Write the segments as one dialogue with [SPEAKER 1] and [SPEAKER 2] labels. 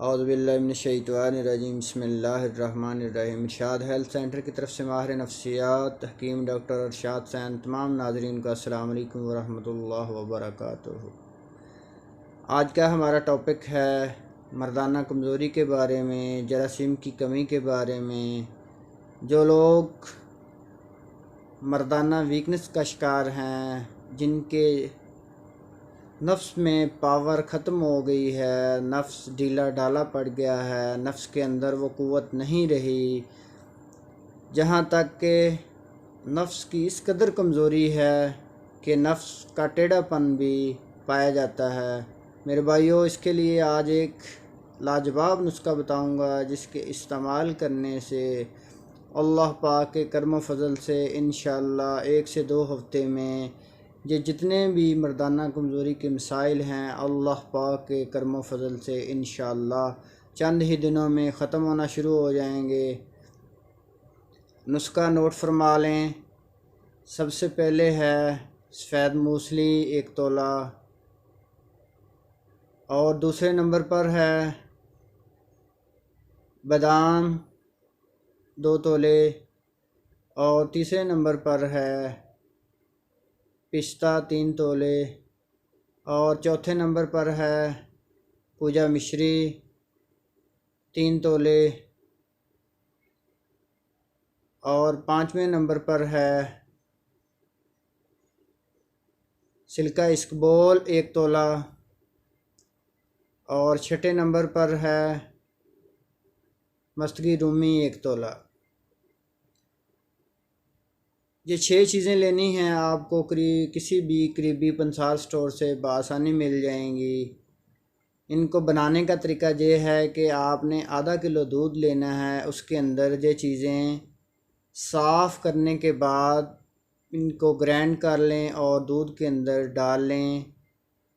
[SPEAKER 1] औज़ुबिल्लाहिमिनश्शैतानिर्रजीम बिस्मिल्लाहिर्रहमानिर्रहीम। इरशाद health centre की तरफ से माहिर नफ्सियात हकीम डॉक्टर अरशाद सैन तमाम नाज़रीन का अस्सलाम वालेकुम वरहमतुल्लाहि वबरकातुहू। आज का हमारा टॉपिक है मर्दाना कमज़ोरी के बारे में, जरासीम की कमी के बारे में। जो लोग मर्दाना वीकनेस का शिकार हैं, जिनके नफ्स में पावर ख़त्म हो गई है, नफ्स ढीला ढाला पड़ गया है, नफ्स के अंदर वो क़ुव्वत नहीं रही, जहाँ तक कि नफ्स की इस कदर कमज़ोरी है कि नफ्स का टेढ़ापन भी पाया जाता है। मेरे भाइयों, इसके लिए आज एक लाजवाब नुस्खा बताऊंगा, जिसके इस्तेमाल करने से अल्लाह पाक के करम फजल से इंशाअल्लाह 1 से 2 हफ्ते में ये जितने भी मर्दाना कमज़ोरी के मसाइल हैं, अल्लाह पाक के करम फजल से इंशाअल्लाह चंद ही दिनों में ख़त्म होना शुरू हो जाएंगे। नुस्खा नोट फरमा लें। सबसे पहले है सफ़ेद मूसली 1 तोला, और दूसरे नंबर पर है बादाम 2 तोले, और तीसरे नंबर पर है पिस्ता 3 तोले, और चौथे नंबर पर है पूजा मिश्री 3 तोले, और 5वें नंबर पर है सिल्का इसबगोल 1 तोला, और 6ठे नंबर पर है मस्तगी रूमी 1 तोला। ये 6 चीज़ें लेनी हैं आपको। किसी भी करीबी पंसार स्टोर से बआसानी मिल जाएंगी। इनको बनाने का तरीका ये है कि आपने आधा किलो दूध लेना है, उसके अंदर ये चीज़ें साफ़ करने के बाद इनको ग्राइंड कर लें और दूध के अंदर डाल लें।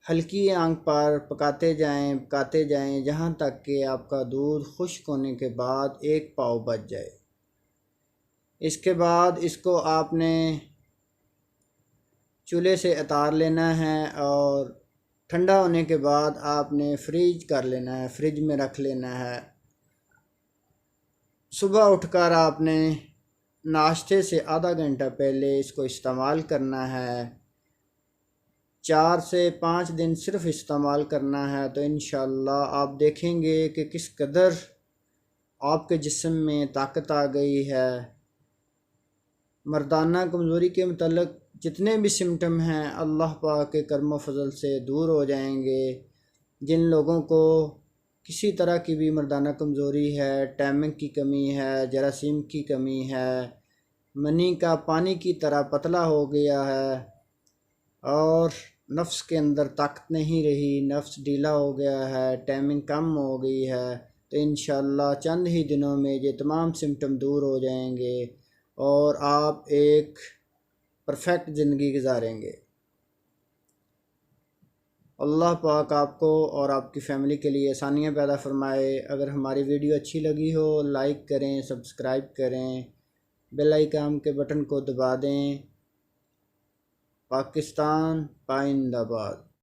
[SPEAKER 1] हल्की आंच पर पकाते जाएं जहाँ तक कि आपका दूध खुश्क होने के बाद 1 पाव बच जाए। इसके बाद इसको आपने चूल्हे से उतार लेना है और ठंडा होने के बाद आपने फ्रीज कर लेना है, फ्रिज में रख लेना है। सुबह उठकर आपने नाश्ते से आधा घंटा पहले इसको इस्तेमाल करना है। 4 से 5 दिन सिर्फ इस्तेमाल करना है, तो इंशाअल्लाह आप देखेंगे कि किस कदर आपके जिस्म में ताकत आ गई है। मर्दाना कमज़ोरी के मतलब जितने भी सिम्टम हैं, अल्लाह पाक के करम फजल से दूर हो जाएंगे। जिन लोगों को किसी तरह की भी मर्दाना कमज़ोरी है, टाइमिंग की कमी है, जरासीम की कमी है, मनी का पानी की तरह पतला हो गया है, और नफ्स के अंदर ताकत नहीं रही, नफ्स ढीला हो गया है, टाइमिंग कम हो गई है, तो इंशाअल्लाह चंद ही दिनों में ये तमाम सिम्टम दूर हो जाएंगे और आप एक परफेक्ट ज़िंदगी गुजारेंगे। अल्लाह पाक आपको और आपकी फ़ैमिली के लिए आसानियाँ पैदा फरमाए। अगर हमारी वीडियो अच्छी लगी हो, लाइक करें, सब्सक्राइब करें, बेल आइकन के बटन को दबा दें। पाकिस्तान पाइंदाबाद।